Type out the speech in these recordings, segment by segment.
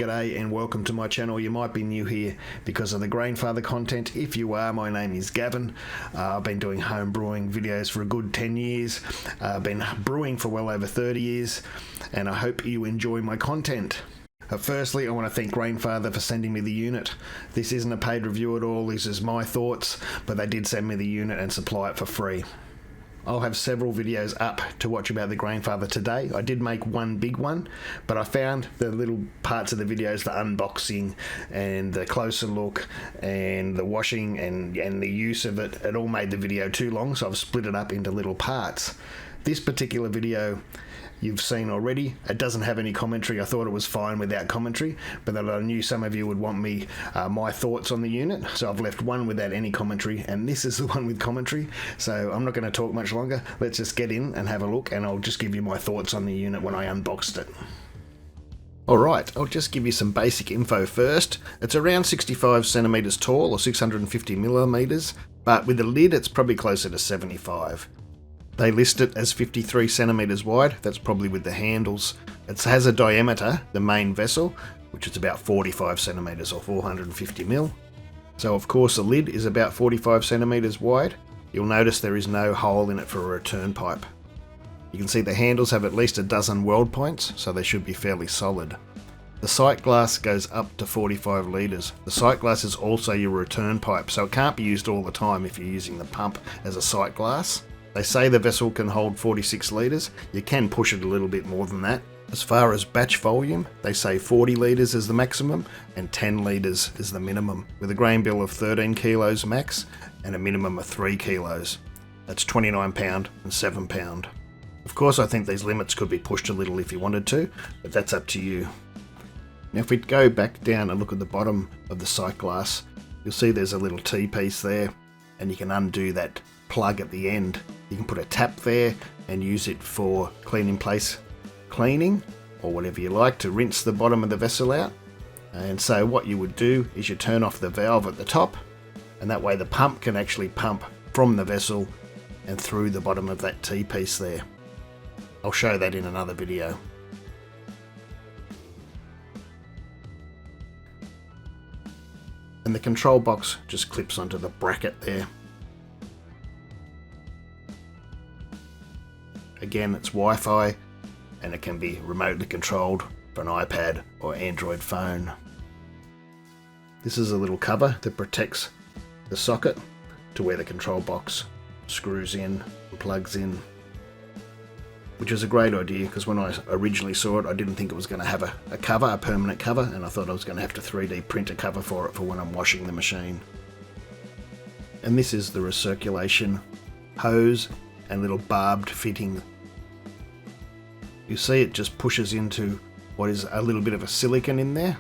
G'day and welcome to my channel. You might be new here because of the Grainfather content. If you are, my name is Gavin. I've been doing home brewing videos for a good 10 years. I've been brewing for well over 30 years and I hope you enjoy my content. Firstly, I want to thank Grainfather for sending me the unit. This isn't a paid review at all, this is my thoughts, but they did send me the unit and supply it for free. I'll have several videos up to watch about the Grainfather today. I did make one big one, but I found the little parts of the videos, the unboxing and the closer look and the washing and the use of it, it all made the video too long, so I've split it up into little parts. This particular video you've seen already. It doesn't have any commentary. I thought it was fine without commentary, but then I knew some of you would want me my thoughts on the unit, so I've left one without any commentary, and this is the one with commentary, so I'm not going to talk much longer. Let's just get in and have a look, and I'll just give you my thoughts on the unit when I unboxed it. Alright, I'll just give you some basic info first. It's around 65 centimeters tall, or 650 millimeters, but with the lid it's probably closer to 75. They list it as 53 centimeters wide, that's probably with the handles. It has a diameter, the main vessel, which is about 45 centimeters or 450 mil. So of course the lid is about 45 centimeters wide. You'll notice there is no hole in it for a return pipe. You can see the handles have at least a dozen weld points, so they should be fairly solid. The sight glass goes up to 45 litres. The sight glass is also your return pipe, so it can't be used all the time if you're using the pump as a sight glass. They say the vessel can hold 46 litres, you can push it a little bit more than that. As far as batch volume, they say 40 litres is the maximum and 10 litres is the minimum, with a grain bill of 13 kilos max and a minimum of 3 kilos. That's 29 pound and 7 pound. Of course I think these limits could be pushed a little if you wanted to, but that's up to you. Now if we go back down and look at the bottom of the sight glass, you'll see there's a little T-piece there, and you can undo that plug at the end. You can put a tap there and use it for cleaning place cleaning or whatever you like to rinse the bottom of the vessel out. And so what you would do is you turn off the valve at the top, and that way the pump can actually pump from the vessel and through the bottom of that T-piece there. I'll show that in another video. And the control box just clips onto the bracket there. Again, it's Wi-Fi and it can be remotely controlled for an iPad or Android phone. This is a little cover that protects the socket to where the control box screws in and plugs in, which is a great idea because when I originally saw it I didn't think it was going to have a cover, a permanent cover, and I thought I was going to have to 3D print a cover for it for when I'm washing the machine. And this is the recirculation hose and little barbed fitting. You see it just pushes into what is a little bit of a silicone in there.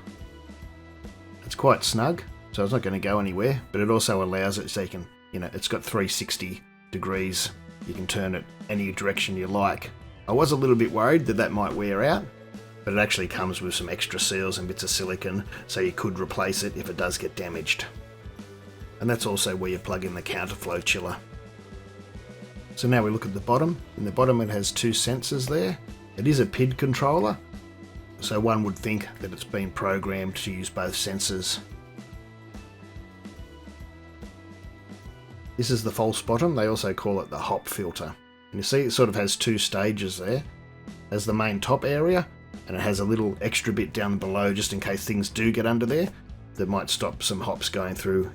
It's quite snug, so it's not going to go anywhere, but it also allows it so you can, it's got 360 degrees. You can turn it any direction you like. I was a little bit worried that that might wear out, but it actually comes with some extra seals and bits of silicone, so you could replace it if it does get damaged. And that's also where you plug in the counterflow chiller. So now we look at the bottom. In the bottom it has two sensors there. It is a PID controller, so one would think that it's been programmed to use both sensors. This is the false bottom, they also call it the hop filter. And you see it sort of has two stages there. There's the main top area, and it has a little extra bit down below just in case things do get under there that might stop some hops going through.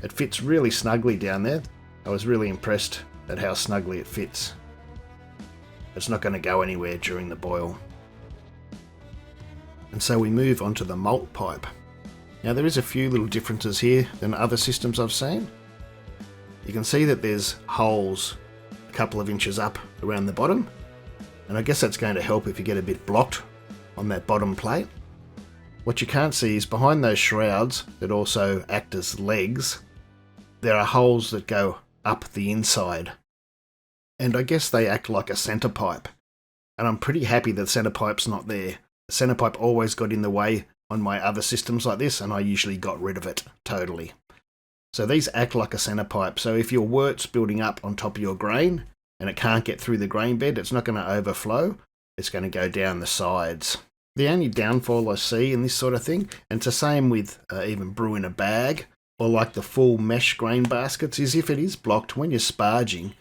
It fits really snugly down there. I was really impressed at how snugly it fits. It's not going to go anywhere during the boil. And so we move on to the malt pipe. Now there is a few little differences here than other systems I've seen. You can see that there's holes a couple of inches up around the bottom, and I guess that's going to help if you get a bit blocked on that bottom plate. What you can't see is behind those shrouds that also act as legs, there are holes that go up the inside. And I guess they act like a centre pipe. And I'm pretty happy that the centre pipe's not there. The centre pipe always got in the way on my other systems like this, and I usually got rid of it totally. So these act like a centre pipe, so if your wort's building up on top of your grain and it can't get through the grain bed, it's not going to overflow. it's going to go down the sides. The only downfall I see in this sort of thing, and it's the same with even brew in a bag, or like the full mesh grain baskets, is if it is blocked, when you're sparging,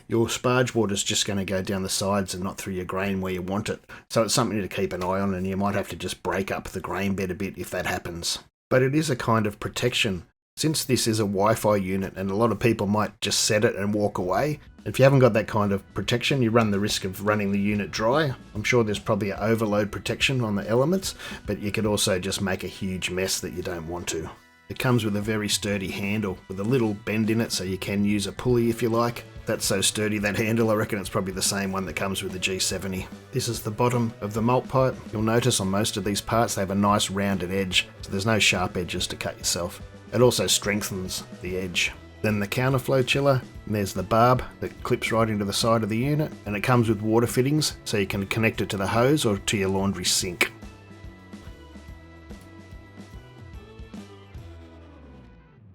your sparge water is just going to go down the sides and not through your grain where you want it. So it's something to keep an eye on, and you might have to just break up the grain bed a bit if that happens. But it is a kind of protection. Since this is a Wi-Fi unit and a lot of people might just set it and walk away, if you haven't got that kind of protection, you run the risk of running the unit dry. I'm sure there's probably an overload protection on the elements, but you could also just make a huge mess that you don't want to. It comes with a very sturdy handle with a little bend in it, so you can use a pulley if you like. That's so sturdy, that handle, I reckon it's probably the same one that comes with the G40. This is the bottom of the malt pipe. You'll notice on most of these parts they have a nice rounded edge, so there's no sharp edges to cut yourself. It also strengthens the edge. Then the counterflow chiller, and there's the barb that clips right into the side of the unit, and it comes with water fittings so you can connect it to the hose or to your laundry sink.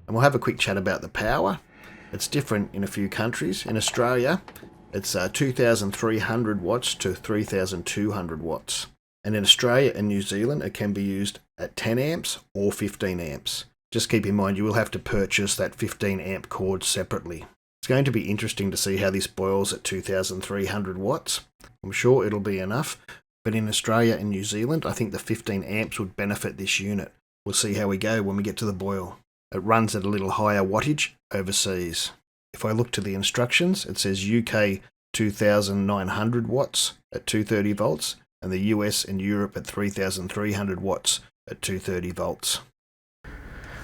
And we'll have a quick chat about the power. It's different in a few countries. In Australia, it's 2,300 watts to 3,200 watts. And in Australia and New Zealand, it can be used at 10 amps or 15 amps. Just keep in mind you will have to purchase that 15 amp cord separately. It's going to be interesting to see how this boils at 2,300 watts. I'm sure it'll be enough, but in Australia and New Zealand, I think the 15 amps would benefit this unit. We'll see how we go when we get to the boil. It runs at a little higher wattage overseas. If I look to the instructions, it says UK 2,900 watts at 230 volts, and the US and Europe at 3,300 watts at 230 volts.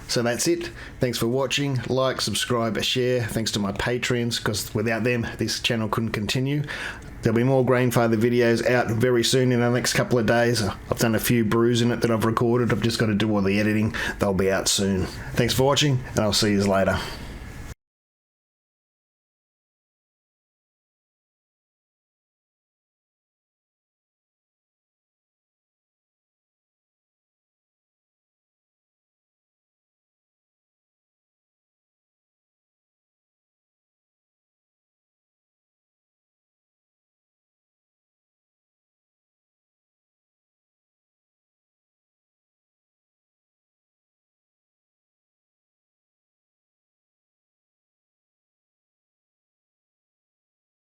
So that's it. Thanks for watching. Like, subscribe, share. Thanks to my Patreons, because without them, this channel couldn't continue. There'll be more Grainfather videos out very soon in the next couple of days. I've done a few brews in it that I've recorded. I've just got to do all the editing. They'll be out soon. Thanks for watching, and I'll see you later.